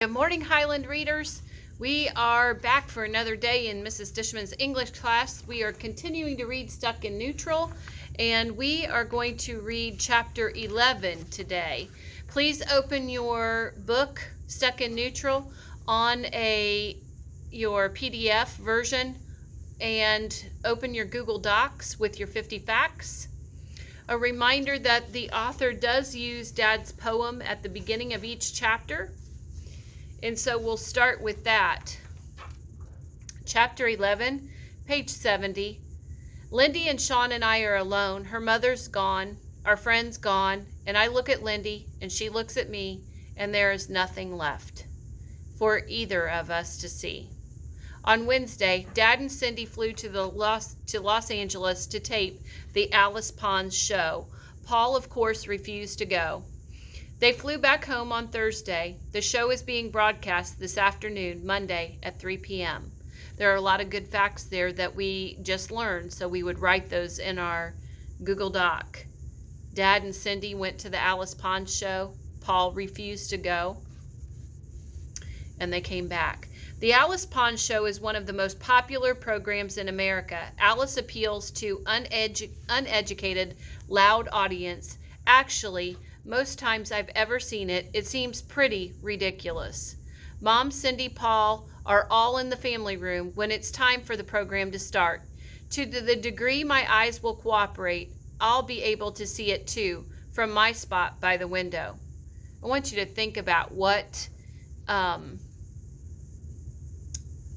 Good morning, Highland readers. We are back for another day in Mrs. Dishman's English class. We are continuing to read Stuck in Neutral, and we are going to read chapter 11 today. Please open your book, Stuck in Neutral, on your PDF version, and open your Google Docs with your 50 facts. A reminder that the author does use Dad's poem at the beginning of each chapter. And so we'll start with that. Chapter 11, page 70. Lindy and Sean and I are alone. Her mother's gone, our friend's gone, and I look at Lindy and she looks at me, and there is nothing left for either of us to see. On Wednesday, Dad and Cindy flew to Los Angeles to tape the Alice Pons show. Paul, of course, refused to go. They flew back home on Thursday. The show is being broadcast this afternoon, Monday, at 3 p.m. There are a lot of good facts there that we just learned, so we would write those in our Google Doc. Dad and Cindy went to the Alice Pons show. Paul refused to go, and they came back. The Alice Pons show is one of the most popular programs in America. Alice appeals to uneducated, loud audience. Actually, most times I've ever seen it, it seems pretty ridiculous. Mom, Cindy, Paul are all in the family room when it's time for the program to start. To the degree my eyes will cooperate, I'll be able to see it too from my spot by the window. I want you to think about what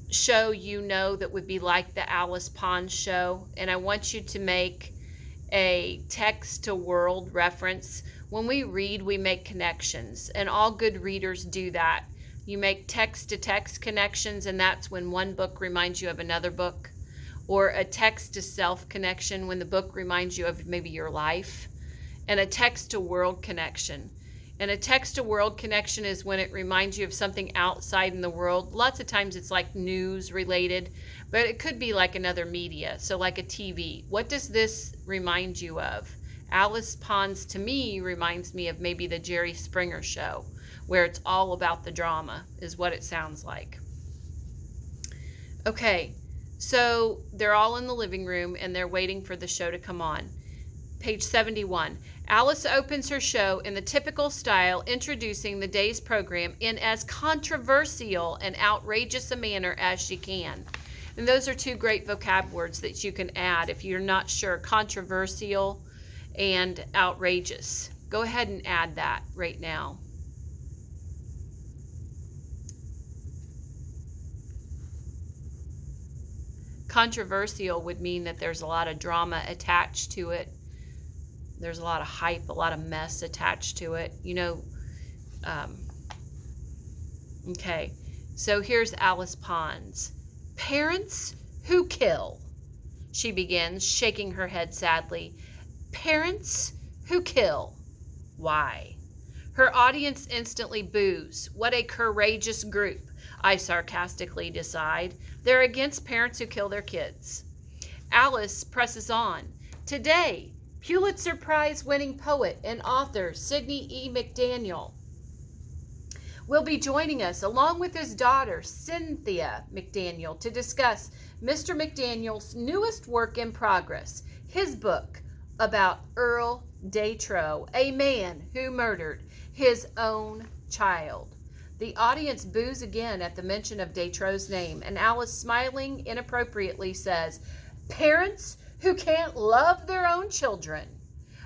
show you know that would be like the Alice Pons show, and I want you to make a text to world reference. When we read, we make connections, and all good readers do that. You make text to text connections, and that's when one book reminds you of another book, or a text to self connection when the book reminds you of maybe your life, and a text to world connection. And a text to world connection is when it reminds you of something outside in the world. Lots of times it's like news related, but it could be like another media. So like a TV. What does this remind you of? Alice Pons to me reminds me of maybe the Jerry Springer show, where it's all about the drama, is what it sounds like. Okay, so they're all in the living room and they're waiting for the show to come on. Page 71. Alice opens her show in the typical style, introducing the day's program in as controversial and outrageous a manner as she can. And those are two great vocab words that you can add if you're not sure. Controversial and outrageous. Go ahead and add that right now. Controversial would mean that there's a lot of drama attached to it. There's a lot of hype, a lot of mess attached to it. Okay, so here's Alice Pons. Parents who kill, she begins, shaking her head sadly. Parents who kill. Why? Her audience instantly boos. What a courageous group, I sarcastically decide. They're against parents who kill their kids. Alice presses on. Today, Pulitzer Prize-winning poet and author Sidney E. McDaniel will be joining us along with his daughter Cynthia McDaniel to discuss Mr. McDaniel's newest work in progress, his book about Earl Detrow, a man who murdered his own child. The audience boos again at the mention of Detrow's name, and Alice, smiling inappropriately, says, Parents who can't love their own children.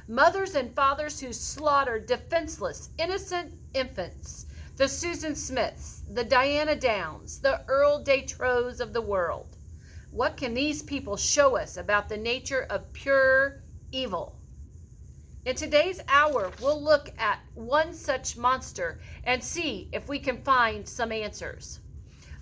Mothers and fathers who slaughter defenseless, innocent infants. The Susan Smiths, the Diana Downs, the Earl Detrows of the world. What can these people show us about the nature of pure evil? In today's hour, we'll look at one such monster and see if we can find some answers.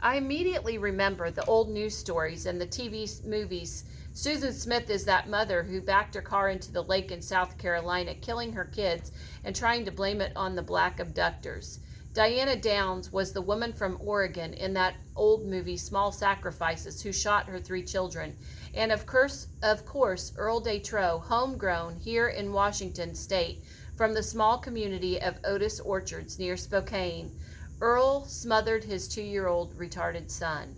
I immediately remember the old news stories and the TV movies. Susan Smith is that mother who backed her car into the lake in South Carolina, killing her kids and trying to blame it on the black abductors. Diana Downs was the woman from Oregon in that old movie Small Sacrifices who shot her 3 children. And of course, Earl Detrow, homegrown here in Washington State from the small community of Otis Orchards near Spokane. Earl smothered his 2-year-old retarded son.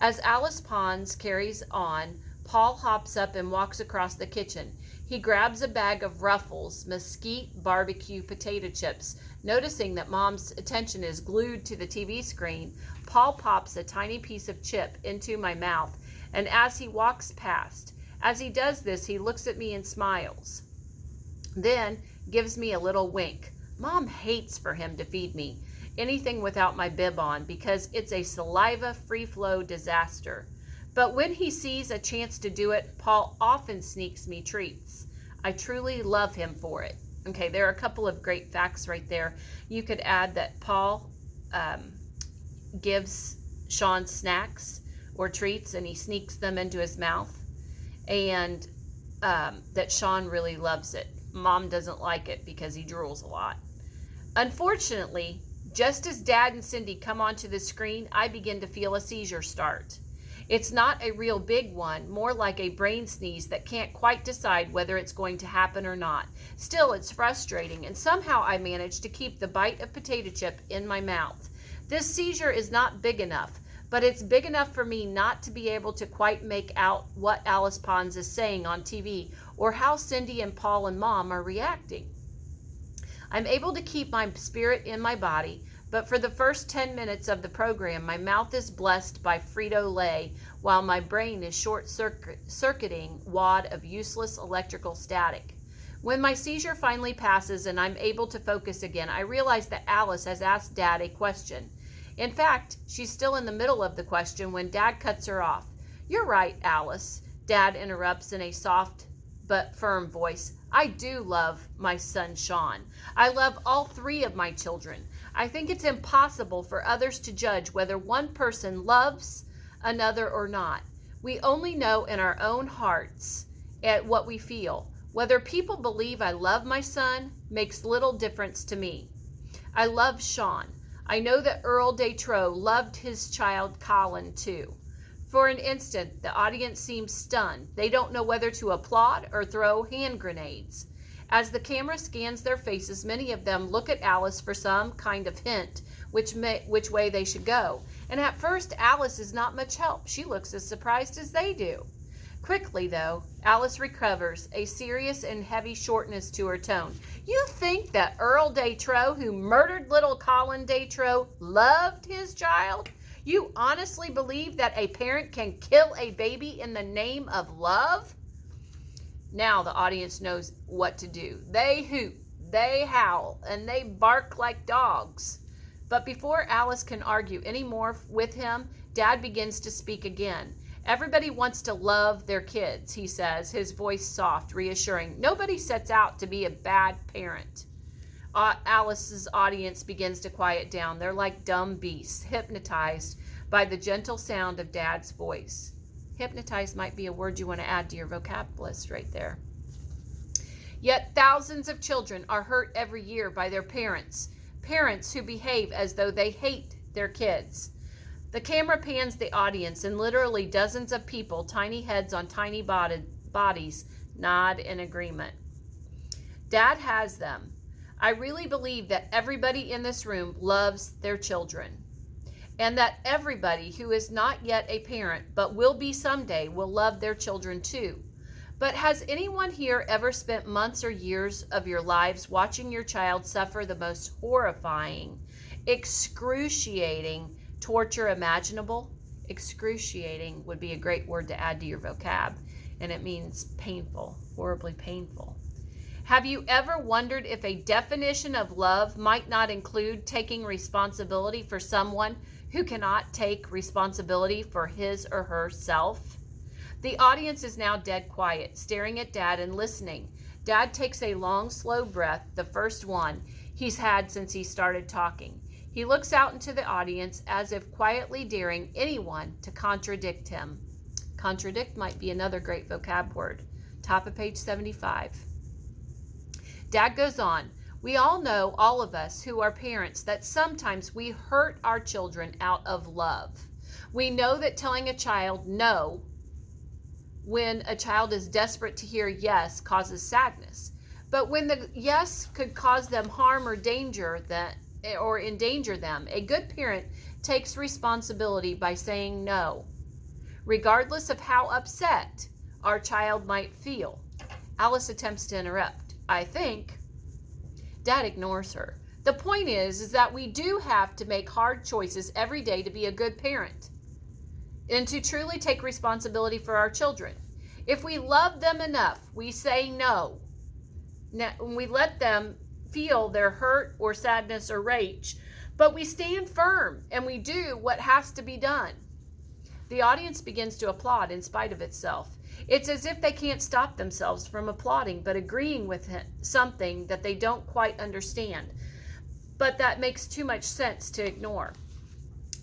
As Alice Pons carries on, Paul hops up and walks across the kitchen. He grabs a bag of Ruffles mesquite barbecue potato chips. Noticing that Mom's attention is glued to the TV screen, Paul pops a tiny piece of chip into my mouth, and as he walks past, as he does this, he looks at me and smiles. Then gives me a little wink. Mom hates for him to feed me anything without my bib on because it's a saliva free flow disaster. But when he sees a chance to do it, Paul often sneaks me treats. I truly love him for it. Okay, there are a couple of great facts right there. You could add that Paul gives Sean snacks or treats and he sneaks them into his mouth, and that Sean really loves it. Mom doesn't like it because he drools a lot. Unfortunately, just as Dad and Cindy come onto the screen, I begin to feel a seizure start. It's not a real big one, more like a brain sneeze that can't quite decide whether it's going to happen or not. Still, it's frustrating, and somehow I manage to keep the bite of potato chip in my mouth. This seizure is not big enough, but it's big enough for me not to be able to quite make out what Alice Pons is saying on TV or how Cindy and Paul and Mom are reacting. I'm able to keep my spirit in my body, but for the first 10 minutes of the program, my mouth is blessed by Frito-Lay, while my brain is short-circuiting wad of useless electrical static. When my seizure finally passes and I'm able to focus again, I realize that Alice has asked Dad a question. In fact, she's still in the middle of the question when Dad cuts her off. "You're right, Alice," Dad interrupts in a soft but firm voice. "I do love my son, Sean. I love all 3 of my children. I think it's impossible for others to judge whether one person loves another or not. We only know in our own hearts at what we feel. Whether people believe I love my son makes little difference to me. I love Sean. I know that Earl Détro loved his child Colin too." For an instant, the audience seems stunned. They don't know whether to applaud or throw hand grenades. As the camera scans their faces, many of them look at Alice for some kind of hint which way they should go. And at first, Alice is not much help. She looks as surprised as they do. Quickly, though, Alice recovers, a serious and heavy shortness to her tone. "You think that Earl Détro, who murdered little Colin Détro, loved his child? You honestly believe that a parent can kill a baby in the name of love?" Now the audience knows what to do. They hoot, they howl, and they bark like dogs. But before Alice can argue any more with him, Dad begins to speak again. "Everybody wants to love their kids," he says, his voice soft, reassuring. "Nobody sets out to be a bad parent." Alice's audience begins to quiet down. They're like dumb beasts, hypnotized by the gentle sound of Dad's voice. Hypnotized might be a word you want to add to your vocab list right there. Yet thousands of children are hurt every year by their parents who behave as though they hate their kids. The camera pans the audience, and literally dozens of people, tiny heads on tiny bodies, nod in agreement. Dad has them. I really believe that everybody in this room loves their children, and that everybody who is not yet a parent but will be someday will love their children too. But has anyone here ever spent months or years of your lives watching your child suffer the most horrifying, excruciating torture imaginable? Excruciating would be a great word to add to your vocab, and it means painful, horribly painful. Have you ever wondered if a definition of love might not include taking responsibility for someone who cannot take responsibility for his or herself? The audience is now dead quiet, staring at Dad and listening. Dad takes a long, slow breath, the first one he's had since he started talking. He looks out into the audience as if quietly daring anyone to contradict him. Contradict might be another great vocab word. Top of page 75. Dad goes on, "We all know, all of us who are parents, that sometimes we hurt our children out of love. We know that telling a child no when a child is desperate to hear yes causes sadness. But when the yes could cause them harm or danger, or endanger them. A good parent takes responsibility by saying no, regardless of how upset our child might feel. Alice attempts to interrupt. I think. Dad ignores her. The point is that we do have to make hard choices every day to be a good parent and to truly take responsibility for our children. If we love them enough, we say no. Now, we let them feel their hurt or sadness or rage, but we stand firm and we do what has to be done. The audience begins to applaud in spite of itself. It's as if they can't stop themselves from applauding, but agreeing with something that they don't quite understand, but that makes too much sense to ignore.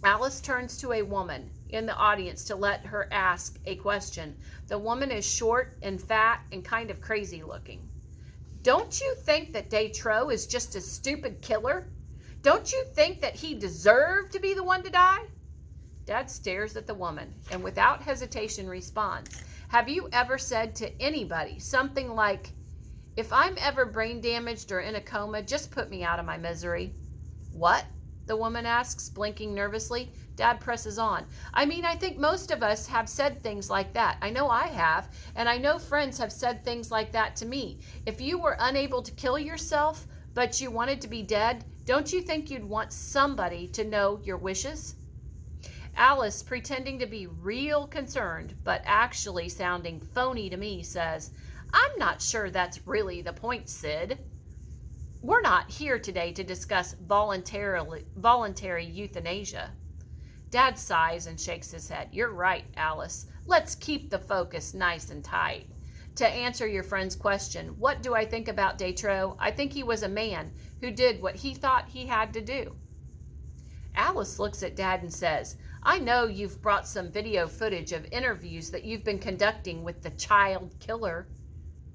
Alice turns to a woman in the audience to let her ask a question. The woman is short and fat and kind of crazy looking. Don't you think that Detro is just a stupid killer? Don't you think that he deserved to be the one to die? Dad stares at the woman and without hesitation responds. Have you ever said to anybody something like, if I'm ever brain damaged or in a coma, just put me out of my misery? What? The woman asks, blinking nervously. Dad presses on. I mean, I think most of us have said things like that. I know I have, and I know friends have said things like that to me. If you were unable to kill yourself, but you wanted to be dead, don't you think you'd want somebody to know your wishes? Alice, pretending to be real concerned, but actually sounding phony to me, says, I'm not sure that's really the point, Sid. We're not here today to discuss voluntary euthanasia. Dad sighs and shakes his head. You're right, Alice. Let's keep the focus nice and tight. To answer your friend's question, what do I think about Detro? I think he was a man who did what he thought he had to do. Alice looks at Dad and says, I know you've brought some video footage of interviews that you've been conducting with the child killer.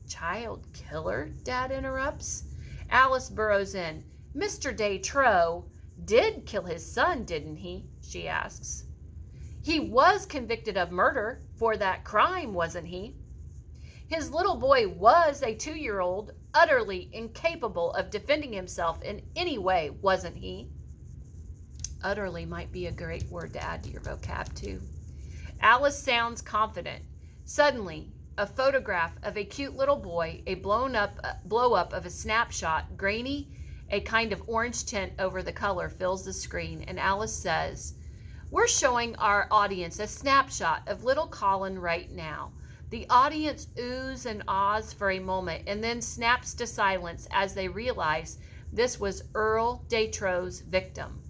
Child killer? Dad interrupts. Alice burrows in. Mr. Detro did kill his son, didn't he? She asks. He was convicted of murder for that crime, wasn't he? His little boy was a 2-year-old, utterly incapable of defending himself in any way, wasn't he? Utterly might be a great word to add to your vocab, too. Alice sounds confident. Suddenly, a photograph of a cute little boy, a blow up of a snapshot, grainy, a kind of orange tint over the color, fills the screen, and Alice says, we're showing our audience a snapshot of little Colin right now. The audience oohs and ahs for a moment and then snaps to silence as they realize this was Earl Detro's victim.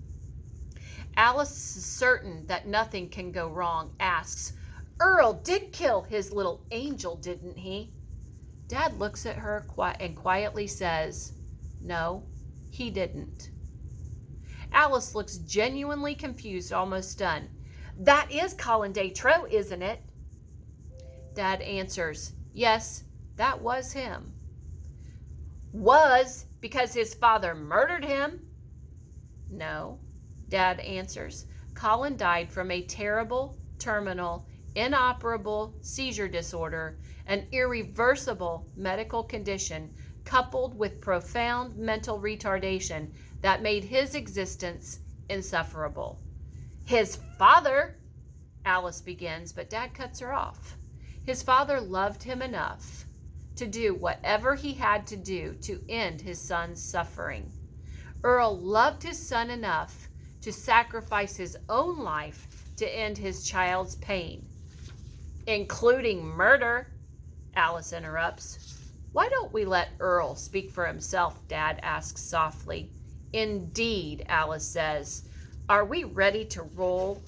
Alice is certain that nothing can go wrong, asks, Earl did kill his little angel, didn't he? Dad looks at her and quietly says, no, he didn't. Alice looks genuinely confused, almost stunned. That is Colin Detro, isn't it? Dad answers, yes, that was him. Was because his father murdered him? No. Dad answers, Colin died from a terrible, terminal, inoperable seizure disorder, an irreversible medical condition coupled with profound mental retardation that made his existence insufferable. His father, Alice begins, but Dad cuts her off. His father loved him enough to do whatever he had to do to end his son's suffering. Earl loved his son enough to sacrifice his own life to end his child's pain, including murder, Alice interrupts. Why don't we let Earl speak for himself, Dad asks softly. Indeed, Alice says. Are we ready to roll?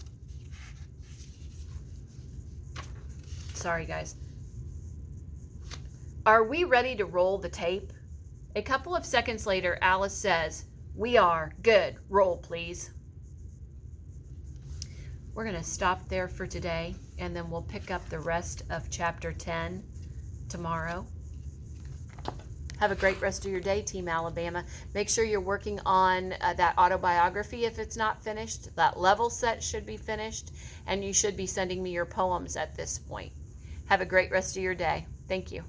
Sorry, guys. Are we ready to roll the tape? A couple of seconds later, Alice says, we are. Good. Roll, please. We're going to stop there for today, and then we'll pick up the rest of chapter 10 tomorrow. Have a great rest of your day, Team Alabama. Make sure you're working on that autobiography if it's not finished. That level set should be finished, and you should be sending me your poems at this point. Have a great rest of your day. Thank you.